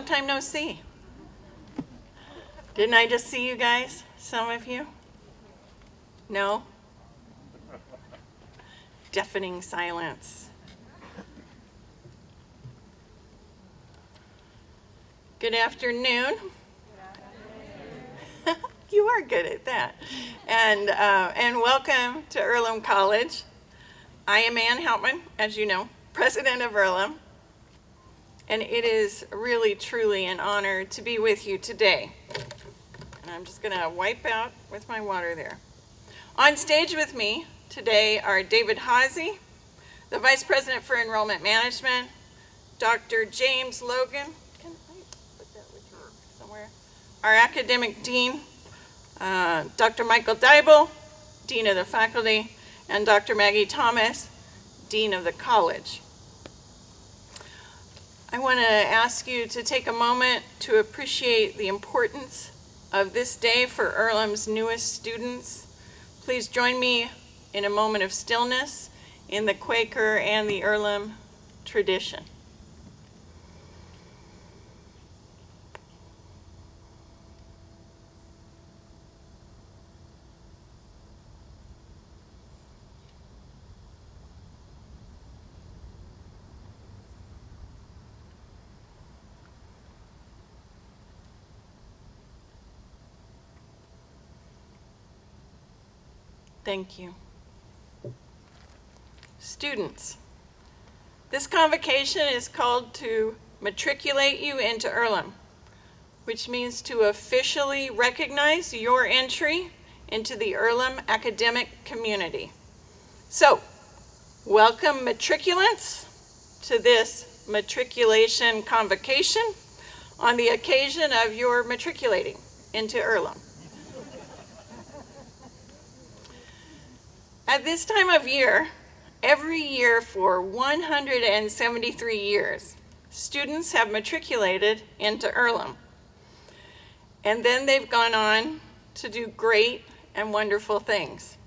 long time no see. Didn't I just see you guys? Some of you? No? Deafening silence. Good afternoon. You are good at that. And welcome to Earlham College. I am Ann Houtman, as you know, president of Earlham. And it is really, truly an honor to be with you today. And I'm just going to wipe out with my water there. On stage with me today are David Hawsey, the Vice President for Enrollment Management, Dr. James Logan, can I put that with you somewhere? Our Academic Dean, Dr. Michael Dibel, Dean of the Faculty, and Dr. Maggie Thomas, Dean of the College. I want to ask you to take a moment to appreciate the importance of this day for Earlham's newest students. Please join me in a moment of stillness in the Quaker and the Earlham tradition. Thank you. Students, this convocation is called to matriculate you into Earlham, which means to officially recognize your entry into the Earlham academic community. So, welcome matriculants to this matriculation convocation on the occasion of your matriculating into Earlham. At this time of year, every year for 173 years, students have matriculated into Earlham. And then they've gone on to do great and wonderful things.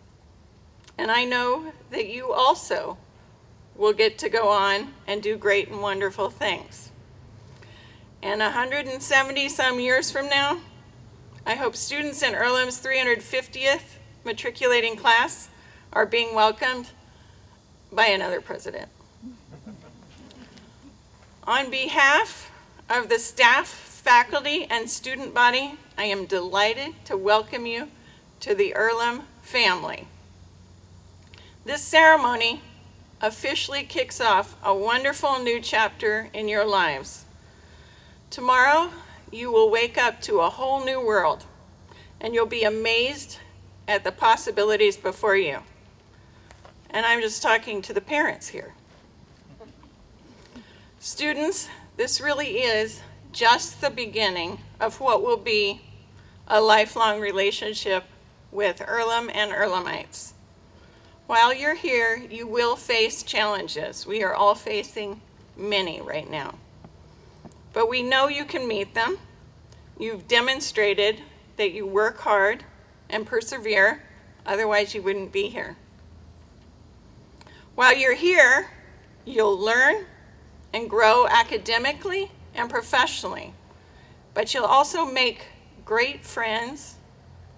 And I know that you also will get to go on and do great and wonderful things. And 170 some years from now, I hope students in Earlham's 350th matriculating class are being welcomed by another president. On behalf of the staff, faculty, and student body, I am delighted to welcome you to the Earlham family. This ceremony officially kicks off a wonderful new chapter in your lives. Tomorrow, you will wake up to a whole new world, and you'll be amazed at the possibilities before you. And I'm just talking to the parents here. Students, this really is just the beginning of what will be a lifelong relationship with Earlham and Earlhamites. While you're here, you will face challenges. We are all facing many right now. But we know you can meet them. You've demonstrated that you work hard and persevere, otherwise you wouldn't be here. While you're here, you'll learn and grow academically and professionally, but you'll also make great friends,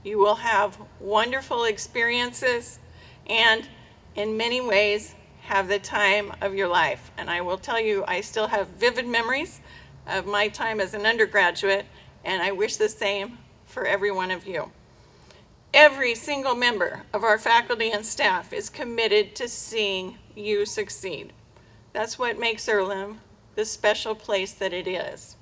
you will have wonderful experiences, and in many ways have the time of your life. And I will tell you, I still have vivid memories of my time as an undergraduate, and I wish the same for every one of you. Every single member of our faculty and staff is committed to seeing you succeed. That's what makes Earlham the special place that it is.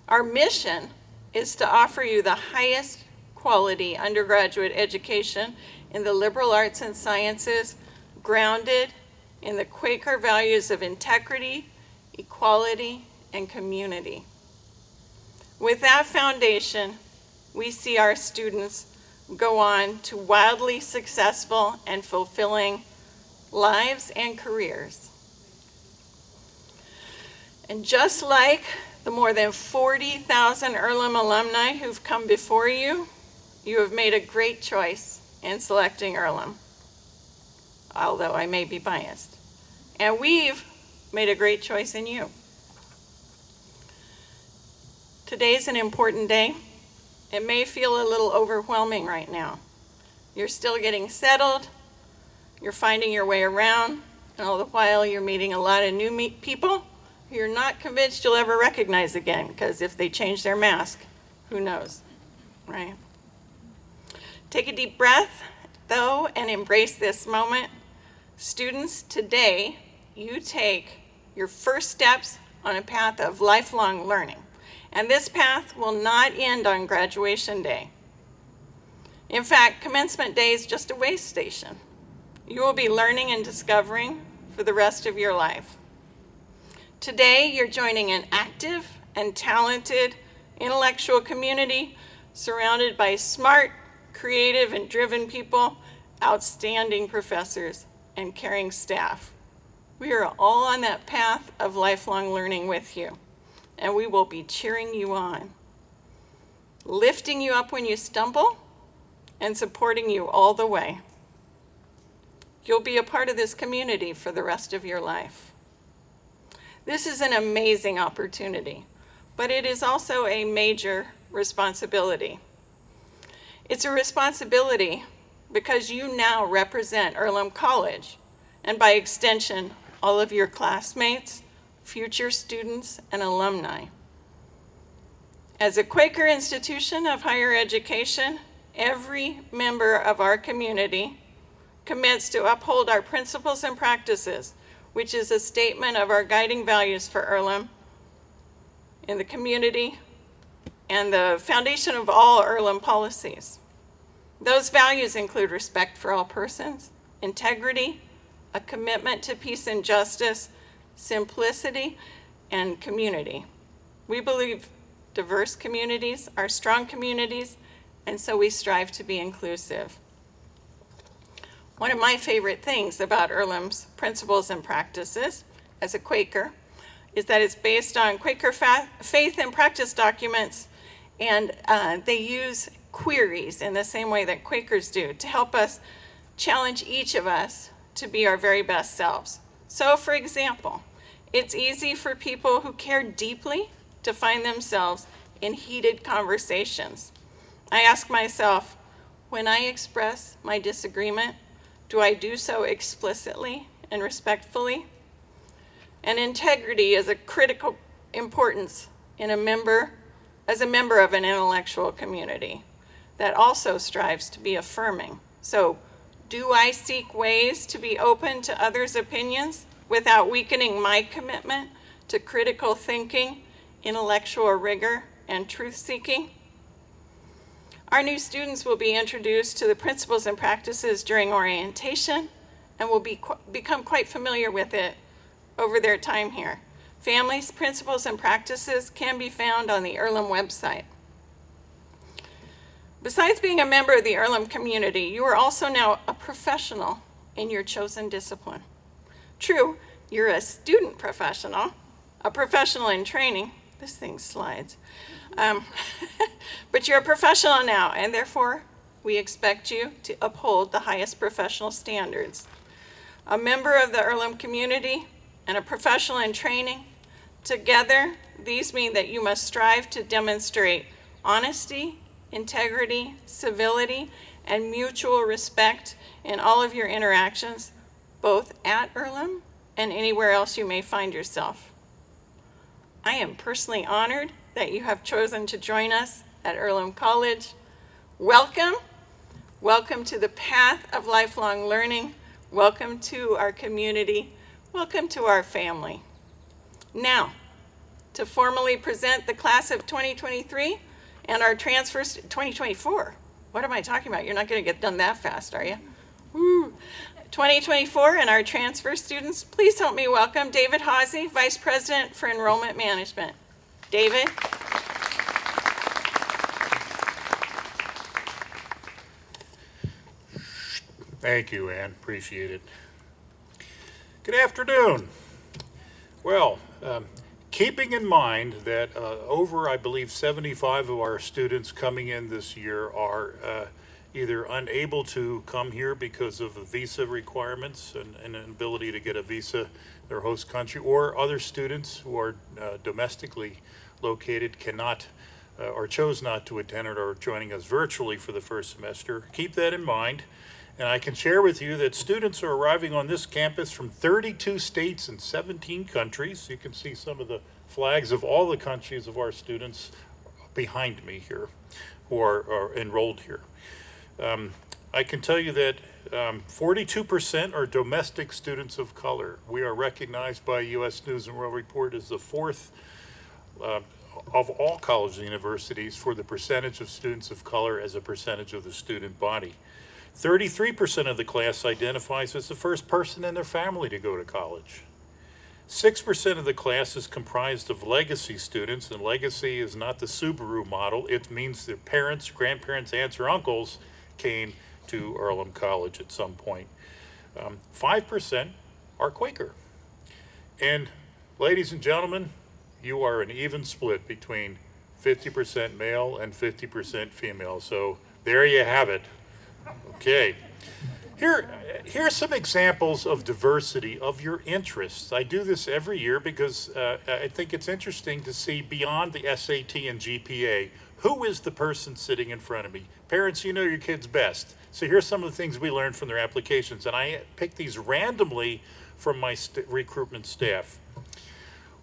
Our mission is to offer you the highest quality undergraduate education in the liberal arts and sciences, grounded in the Quaker values of integrity, equality, and community. With that foundation, we see our students go on to wildly successful and fulfilling lives and careers. And just like the more than 40,000 Earlham alumni who've come before you, you have made a great choice in selecting Earlham, although I may be biased. And we've made a great choice in you. Today's an important day. It may feel a little overwhelming right now. You're still getting settled, you're finding your way around, and all the while you're meeting a lot of new people who you're not convinced you'll ever recognize again, because if they change their mask, who knows, right? Take a deep breath, though, and embrace this moment. Students, today, you take your first steps on a path of lifelong learning. And this path will not end on graduation day. In fact, commencement day is just a way station. You will be learning and discovering for the rest of your life. Today, you're joining an active and talented intellectual community surrounded by smart, creative, and driven people, outstanding professors, and caring staff. We are all on that path of lifelong learning with you, and we will be cheering you on, lifting you up when you stumble, and supporting you all the way. You'll be a part of this community for the rest of your life. This is an amazing opportunity, but it is also a major responsibility. It's a responsibility because you now represent Earlham College, and by extension, all of your classmates, future students, and alumni. As a Quaker institution of higher education, every member of our community commits to uphold our principles and practices, which is a statement of our guiding values for Earlham in the community and the foundation of all Earlham policies. Those values include respect for all persons, integrity, a commitment to peace and justice, simplicity, and community. We believe diverse communities are strong communities, and so we strive to be inclusive. One of my favorite things about Earlham's principles and practices as a Quaker is that it's based on Quaker faith and practice documents, and they use queries in the same way that Quakers do to help us challenge each of us to be our very best selves. So, for example, it's easy for people who care deeply to find themselves in heated conversations. I ask myself, when I express my disagreement, do I do so explicitly and respectfully? And integrity is a critical importance as a member of an intellectual community that also strives to be affirming. So, do I seek ways to be open to others' opinions without weakening my commitment to critical thinking, intellectual rigor, and truth-seeking? Our new students will be introduced to the principles and practices during orientation and will become quite familiar with it over their time here. Families, principles, and practices can be found on the Earlham website. Besides being a member of the Earlham community, you are also now a professional in your chosen discipline. True, you're a student professional, a professional in training. This thing slides. But you're a professional now, and therefore we expect you to uphold the highest professional standards. A member of the Earlham community and a professional in training, together these mean that you must strive to demonstrate honesty, integrity, civility, and mutual respect in all of your interactions, both at Earlham and anywhere else you may find yourself. I am personally honored that you have chosen to join us at Earlham College. Welcome. Welcome to the path of lifelong learning. Welcome to our community. Welcome to our family. Now, to formally present the class of 2023 and our transfers, 2024. What am I talking about? You're not going to get done that fast, are you? Woo. 2024 and our transfer students, please help me welcome David Hawsey, Vice President for Enrollment Management. David. Thank you, Ann. Appreciate it. Good afternoon. Well, keeping in mind that over, I believe, 75 of our students coming in this year are either unable to come here because of visa requirements and an inability to get a visa in their host country, or other students who are domestically located cannot or chose not to attend or are joining us virtually for the first semester. Keep that in mind. And I can share with you that students are arriving on this campus from 32 states and 17 countries. You can see some of the flags of all the countries of our students behind me here who are enrolled here. I can tell you that 42% are domestic students of color. We are recognized by U.S. News and World Report as the fourth of all colleges and universities for the percentage of students of color as a percentage of the student body. 33% of the class identifies as the first person in their family to go to college. 6% of the class is comprised of legacy students, and legacy is not the Subaru model. It means their parents, grandparents, aunts, or uncles came to Earlham College at some point. 5% are Quaker. And ladies and gentlemen, you are an even split between 50% male and 50% female. So there you have it. Okay. Here's some examples of diversity of your interests. I do this every year because I think it's interesting to see beyond the SAT and GPA, who is the person sitting in front of me? Parents, you know your kids best. So here's some of the things we learned from their applications, and I picked these randomly from my recruitment staff.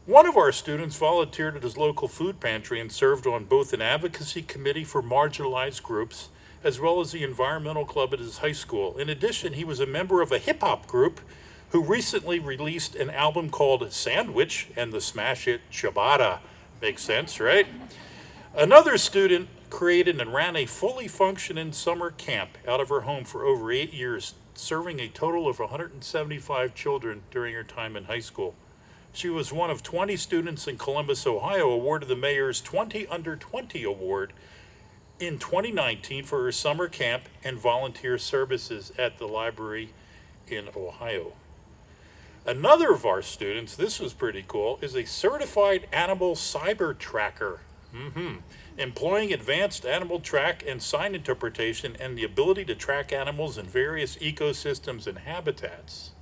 One of our students volunteered at his local food pantry and served on both an advocacy committee for marginalized groups as well as the environmental club at his high school. In addition, he was a member of a hip-hop group who recently released an album called Sandwich and the smash hit Ciabatta. Makes sense, right? Another student created and ran a fully functioning summer camp out of her home for over 8 years, serving a total of 175 children during her time in high school. She was one of 20 students in Columbus, Ohio, awarded the mayor's 20 Under 20 award in 2019 for her summer camp and volunteer services at the library in Ohio. Another of our students, this was pretty cool, is a certified animal cyber tracker, employing advanced animal track and sign interpretation and the ability to track animals in various ecosystems and habitats.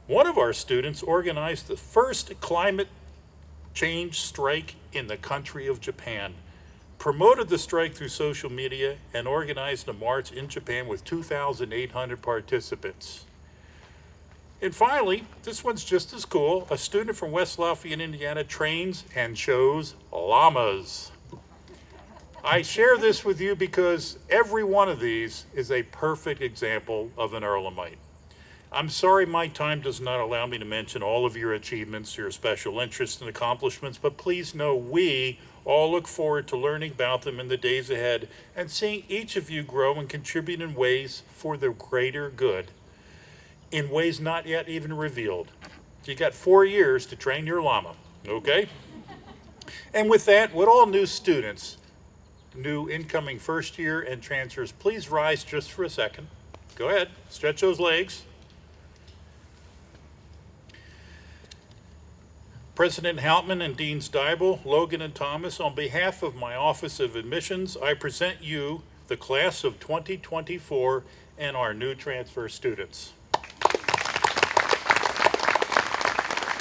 One of our students organized the first climate change strike in the country of Japan, promoted the strike through social media, and organized a march in Japan with 2,800 participants. And finally, this one's just as cool. A student from West Lafayette, Indiana trains and shows llamas. I share this with you because every one of these is a perfect example of an Earlhamite. I'm sorry my time does not allow me to mention all of your achievements, your special interests and accomplishments, but please know we all look forward to learning about them in the days ahead and seeing each of you grow and contribute in ways for the greater good, in ways not yet even revealed. You got 4 years to train your llama, okay? And with that, would all new students, new incoming first year and transfers, please rise just for a second. Go ahead, stretch those legs. President Houtman and Deans Dibel, Logan, and Thomas, on behalf of my Office of Admissions, I present you the class of 2024 and our new transfer students.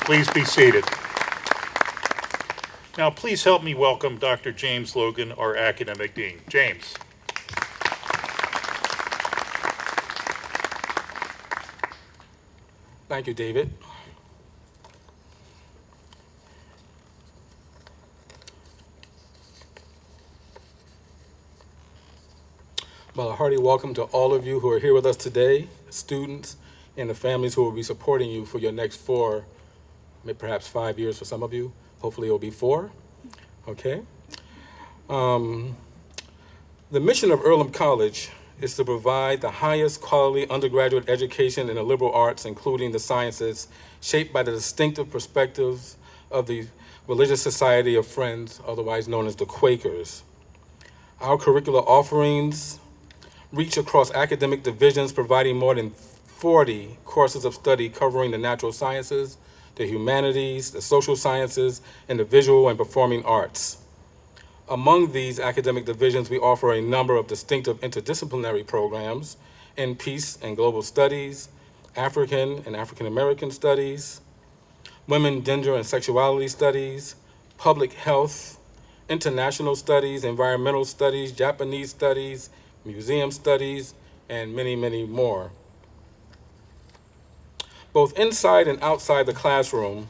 Please be seated. Now, please help me welcome Dr. James Logan, our Academic Dean. James. Thank you, David. Well, a hearty welcome to all of you who are here with us today, students and the families who will be supporting you for your next 4, maybe perhaps 5 years for some of you. Hopefully it will be 4, okay? The mission of Earlham College is to provide the highest quality undergraduate education in the liberal arts, including the sciences, shaped by the distinctive perspectives of the Religious Society of Friends, otherwise known as the Quakers. Our curricular offerings reach across academic divisions, providing more than 40 courses of study covering the natural sciences, the humanities, the social sciences, and the visual and performing arts. Among these academic divisions, we offer a number of distinctive interdisciplinary programs in peace and global studies, African and African American studies, women, gender, and sexuality studies, public health, international studies, environmental studies, Japanese studies, museum studies, and many, many more. Both inside and outside the classroom,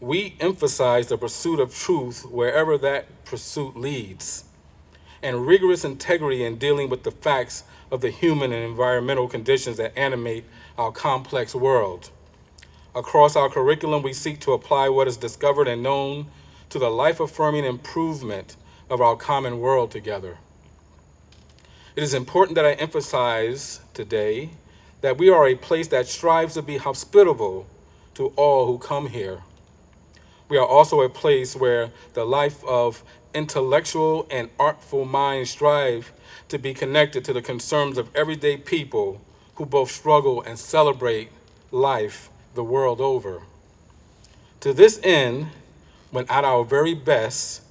we emphasize the pursuit of truth wherever that pursuit leads, and rigorous integrity in dealing with the facts of the human and environmental conditions that animate our complex world. Across our curriculum, we seek to apply what is discovered and known to the life-affirming improvement of our common world together. It is important that I emphasize today that we are a place that strives to be hospitable to all who come here. We are also a place where the life of intellectual and artful minds strive to be connected to the concerns of everyday people who both struggle and celebrate life the world over. To this end, when at our very best,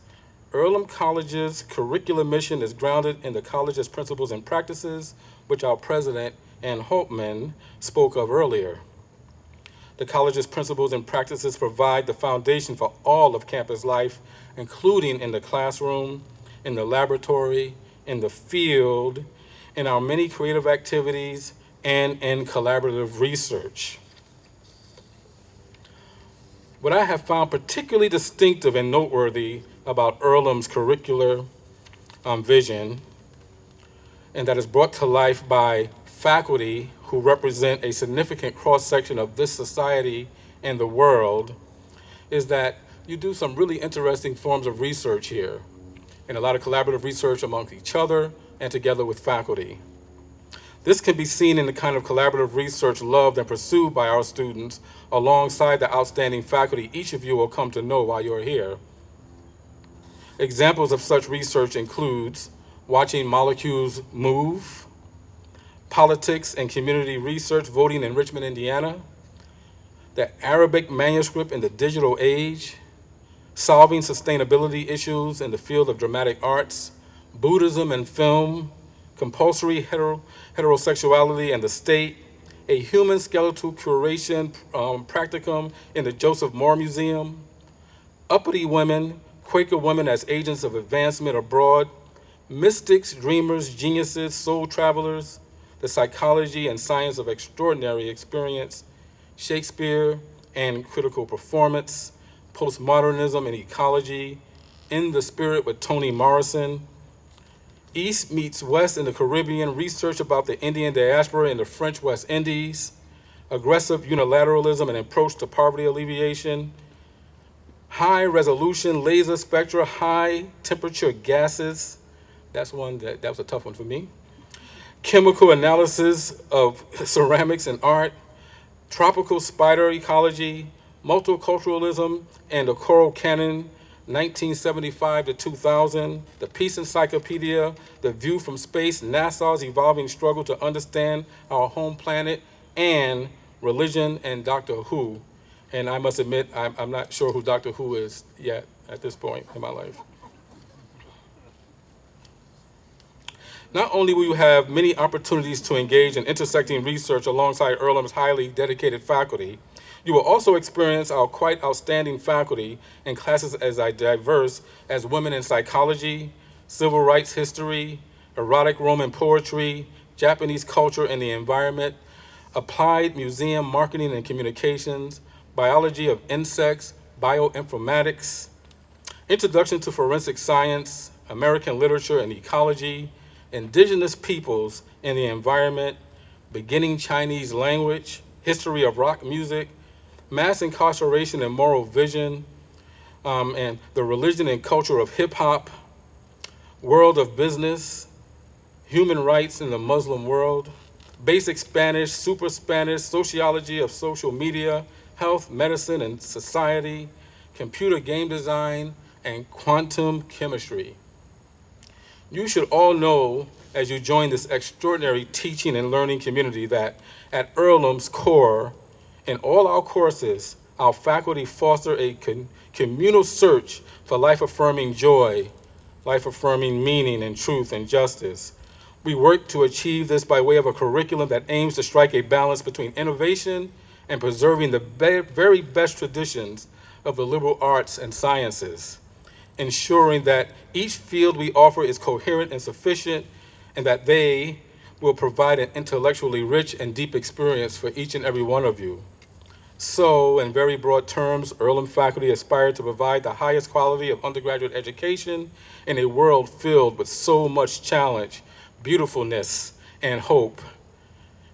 Earlham College's curriculum mission is grounded in the college's principles and practices, which our president, Ann Holtman, spoke of earlier. The college's principles and practices provide the foundation for all of campus life, including in the classroom, in the laboratory, in the field, in our many creative activities, and in collaborative research. What I have found particularly distinctive and noteworthy about Earlham's curricular vision, and that is brought to life by faculty who represent a significant cross-section of this society and the world, is that you do some really interesting forms of research here, and a lot of collaborative research amongst each other and together with faculty. This can be seen in the kind of collaborative research loved and pursued by our students alongside the outstanding faculty each of you will come to know while you're here. Examples of such research includes watching molecules move, politics and community research, voting in Richmond, Indiana, the Arabic manuscript in the digital age, solving sustainability issues in the field of dramatic arts, Buddhism and film, compulsory heterosexuality and the state, a human skeletal curation practicum in the Joseph Moore Museum, uppity women, Quaker women as agents of advancement abroad, mystics, dreamers, geniuses, soul travelers, the psychology and science of extraordinary experience, Shakespeare and critical performance, postmodernism and ecology, In the Spirit with Toni Morrison, East meets West in the Caribbean, research about the Indian diaspora in the French West Indies, aggressive unilateralism and approach to poverty alleviation, high resolution laser spectra, high temperature gases. That's one that was a tough one for me. Chemical analysis of ceramics and art, tropical spider ecology, multiculturalism and the coral canon, 1975 to 2000, the Peace Encyclopedia, The View from Space, NASA's evolving struggle to understand our home planet, and religion and Doctor Who. And I must admit, I'm not sure who Doctor Who is yet at this point in my life. Not only will you have many opportunities to engage in intersecting research alongside Earlham's highly dedicated faculty, you will also experience our quite outstanding faculty in classes as diverse as women in psychology, civil rights history, erotic Roman poetry, Japanese culture and the environment, applied museum marketing and communications, biology of insects, bioinformatics, introduction to forensic science, American literature and ecology, indigenous peoples and the environment, beginning Chinese language, history of rock music, mass incarceration and moral vision, and the religion and culture of hip hop, world of business, human rights in the Muslim world, basic Spanish, super Spanish, sociology of social media, health, medicine, and society, computer game design, and quantum chemistry. You should all know as you join this extraordinary teaching and learning community that at Earlham's core, in all our courses, our faculty foster a communal search for life-affirming joy, life-affirming meaning and truth and justice. We work to achieve this by way of a curriculum that aims to strike a balance between innovation and preserving the very best traditions of the liberal arts and sciences, ensuring that each field we offer is coherent and sufficient, and that they will provide an intellectually rich and deep experience for each and every one of you. So, in very broad terms, Earlham faculty aspire to provide the highest quality of undergraduate education in a world filled with so much challenge, beautifulness, and hope.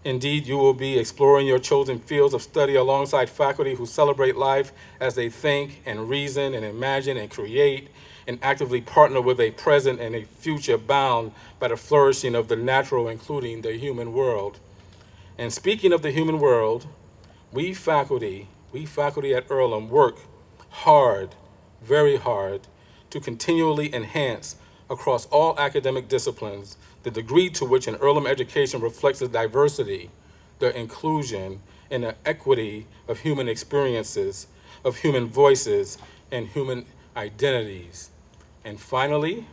Indeed, you will be exploring your chosen fields of study alongside faculty who celebrate life as they think and reason and imagine and create and actively partner with a present and a future bound by the flourishing of the natural, including the human world. And speaking of the human world, we faculty at Earlham work hard, very hard, to continually enhance across all academic disciplines the degree to which an Earlham education reflects the diversity, the inclusion, and the equity of human experiences, of human voices, and human identities. And finally,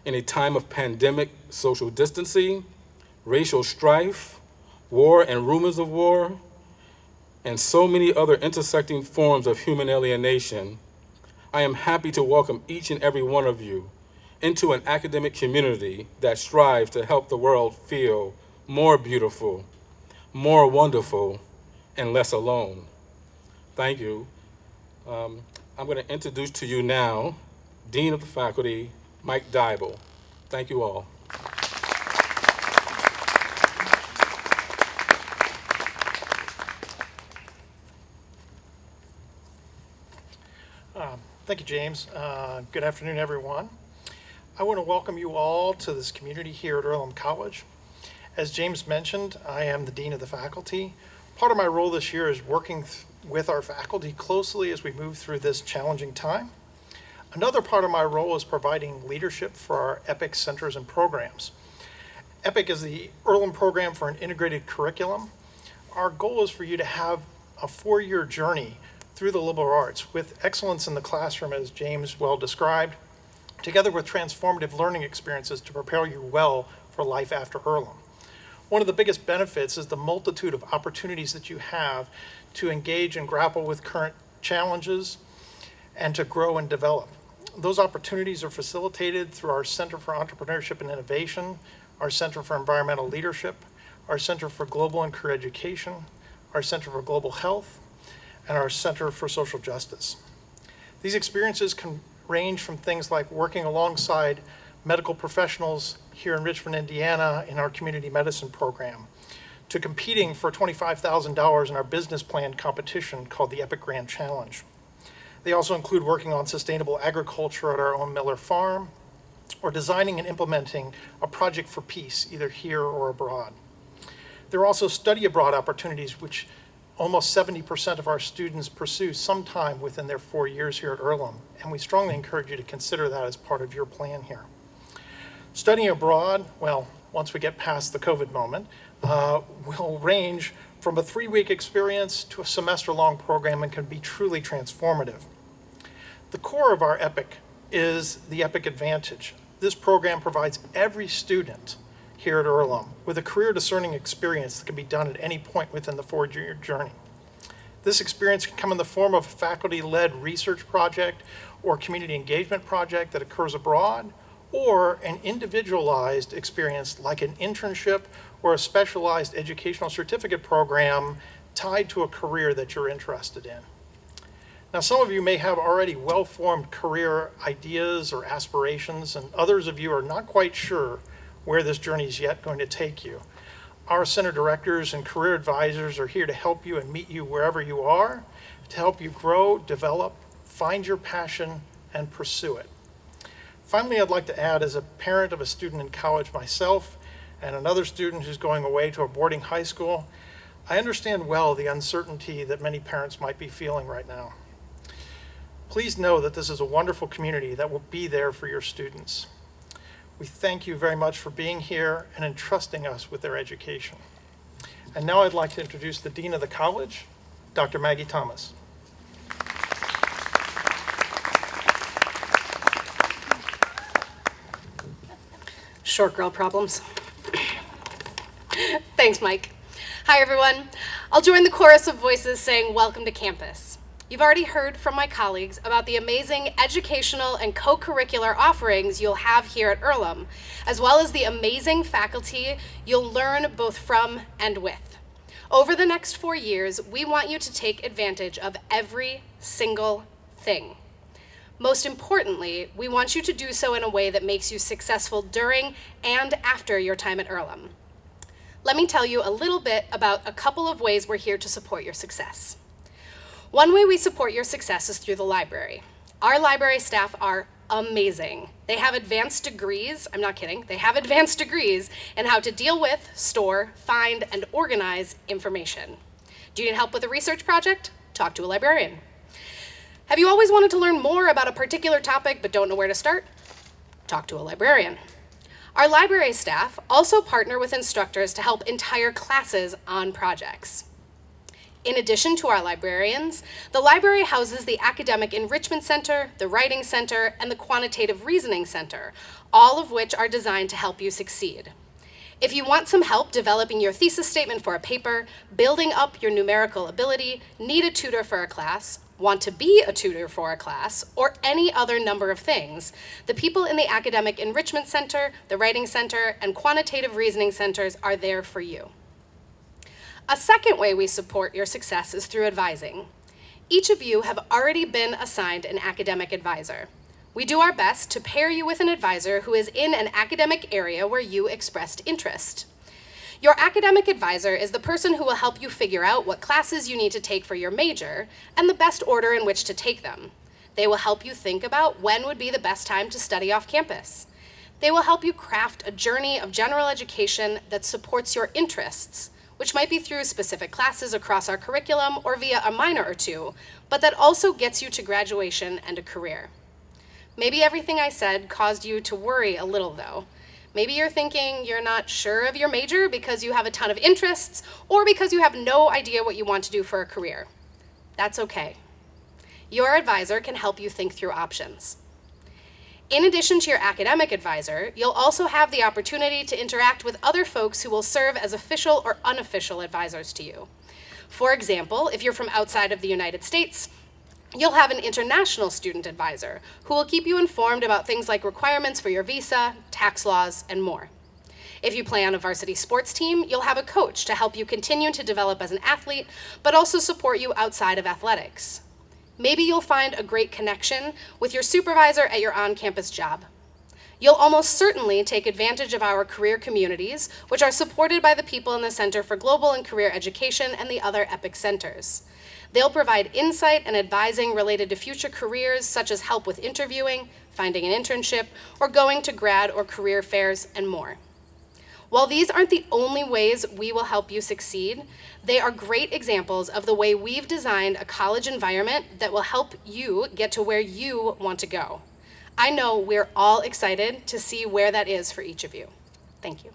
in a time of pandemic social distancing, racial strife, war and rumors of war, and so many other intersecting forms of human alienation, I am happy to welcome each and every one of you into an academic community that strives to help the world feel more beautiful, more wonderful, and less alone. Thank you. I'm going to introduce to you now Dean of the Faculty, Mike Dibel. Thank you all. Thank you, James. Good afternoon, everyone. I want to welcome you all to this community here at Earlham College. As James mentioned, I am the Dean of the Faculty. Part of my role this year is working with our faculty closely as we move through this challenging time. Another part of my role is providing leadership for our EPIC centers and programs. EPIC is the Earlham program for an integrated curriculum. Our goal is for you to have a 4-year journey through the liberal arts with excellence in the classroom, as James well described, together with transformative learning experiences to prepare you well for life after Earlham. One of the biggest benefits is the multitude of opportunities that you have to engage and grapple with current challenges and to grow and develop. Those opportunities are facilitated through our Center for Entrepreneurship and Innovation, our Center for Environmental Leadership, our Center for Global and Career Education, our Center for Global Health, and our Center for Social Justice. These experiences can range from things like working alongside medical professionals here in Richmond, Indiana in our community medicine program, to competing for $25,000 in our business plan competition called the EPIC Grand Challenge. They also include working on sustainable agriculture at our own Miller Farm, or designing and implementing a project for peace, either here or abroad. There are also study abroad opportunities, which almost 70% of our students pursue sometime within their 4 years here at Earlham, and we strongly encourage you to consider that as part of your plan here. Studying abroad, well, once we get past the COVID moment, will range from a 3-week experience to a semester-long program and can be truly transformative. The core of our EPIC is the EPIC Advantage. This program provides every student here at Earlham with a career discerning experience that can be done at any point within the 4-year journey. This experience can come in the form of a faculty-led research project or community engagement project that occurs abroad, or an individualized experience like an internship or a specialized educational certificate program tied to a career that you're interested in. Now, some of you may have already well-formed career ideas or aspirations, and others of you are not quite sure where this journey is yet going to take you. Our center directors and career advisors are here to help you and meet you wherever you are, to help you grow, develop, find your passion, and pursue it. Finally, I'd like to add, as a parent of a student in college myself and another student who's going away to a boarding high school, I understand well the uncertainty that many parents might be feeling right now. Please know that this is a wonderful community that will be there for your students. We thank you very much for being here and entrusting us with their education. And now I'd like to introduce the Dean of the College, Dr. Maggie Thomas. Short girl problems. Thanks, Mike. Hi, everyone. I'll join the chorus of voices saying welcome to campus. You've already heard from my colleagues about the amazing educational and co-curricular offerings you'll have here at Earlham, as well as the amazing faculty you'll learn both from and with. Over the next 4 years, we want you to take advantage of every single thing. Most importantly, we want you to do so in a way that makes you successful during and after your time at Earlham. Let me tell you a little bit about a couple of ways we're here to support your success. One way we support your success is through the library. Our library staff are amazing. They have advanced degrees, I'm not kidding, they have advanced degrees in how to deal with, store, find, and organize information. Do you need help with a research project? Talk to a librarian. Have you always wanted to learn more about a particular topic but don't know where to start? Talk to a librarian. Our library staff also partner with instructors to help entire classes on projects. In addition to our librarians, the library houses the Academic Enrichment Center, the Writing Center, and the Quantitative Reasoning Center, all of which are designed to help you succeed. If you want some help developing your thesis statement for a paper, building up your numerical ability, need a tutor for a class, want to be a tutor for a class, or any other number of things, the people in the Academic Enrichment Center, the Writing Center, and Quantitative Reasoning Centers are there for you. A second way we support your success is through advising. Each of you have already been assigned an academic advisor. We do our best to pair you with an advisor who is in an academic area where you expressed interest. Your academic advisor is the person who will help you figure out what classes you need to take for your major and the best order in which to take them. They will help you think about when would be the best time to study off campus. They will help you craft a journey of general education that supports your interests, which might be through specific classes across our curriculum or via a minor or two, but that also gets you to graduation and a career. Maybe everything I said caused you to worry a little though. Maybe you're thinking you're not sure of your major because you have a ton of interests or because you have no idea what you want to do for a career. That's okay. Your advisor can help you think through options. In addition to your academic advisor, you'll also have the opportunity to interact with other folks who will serve as official or unofficial advisors to you. For example, if you're from outside of the United States, you'll have an international student advisor who will keep you informed about things like requirements for your visa, tax laws, and more. If you play on a varsity sports team, you'll have a coach to help you continue to develop as an athlete, but also support you outside of athletics. Maybe you'll find a great connection with your supervisor at your on-campus job. You'll almost certainly take advantage of our career communities, which are supported by the people in the Center for Global and Career Education and the other EPIC centers. They'll provide insight and advising related to future careers, such as help with interviewing, finding an internship, or going to grad or career fairs, and more. While these aren't the only ways we will help you succeed, they are great examples of the way we've designed a college environment that will help you get to where you want to go. I know we're all excited to see where that is for each of you. Thank you.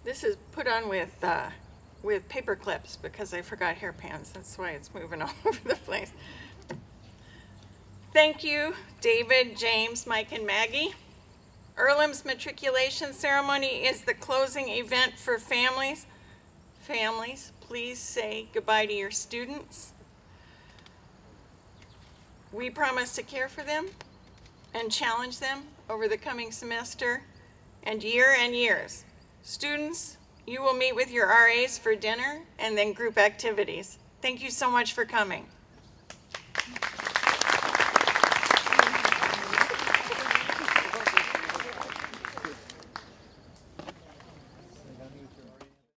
This is put on with paper clips because I forgot hairpins. That's why it's moving all over the place. Thank you, David, James, Mike, and Maggie. Earlham's matriculation ceremony is the closing event for families. Families, please say goodbye to your students. We promise to care for them and challenge them over the coming semester and years. Students, you will meet with your RAs for dinner and then group activities. Thank you so much for coming.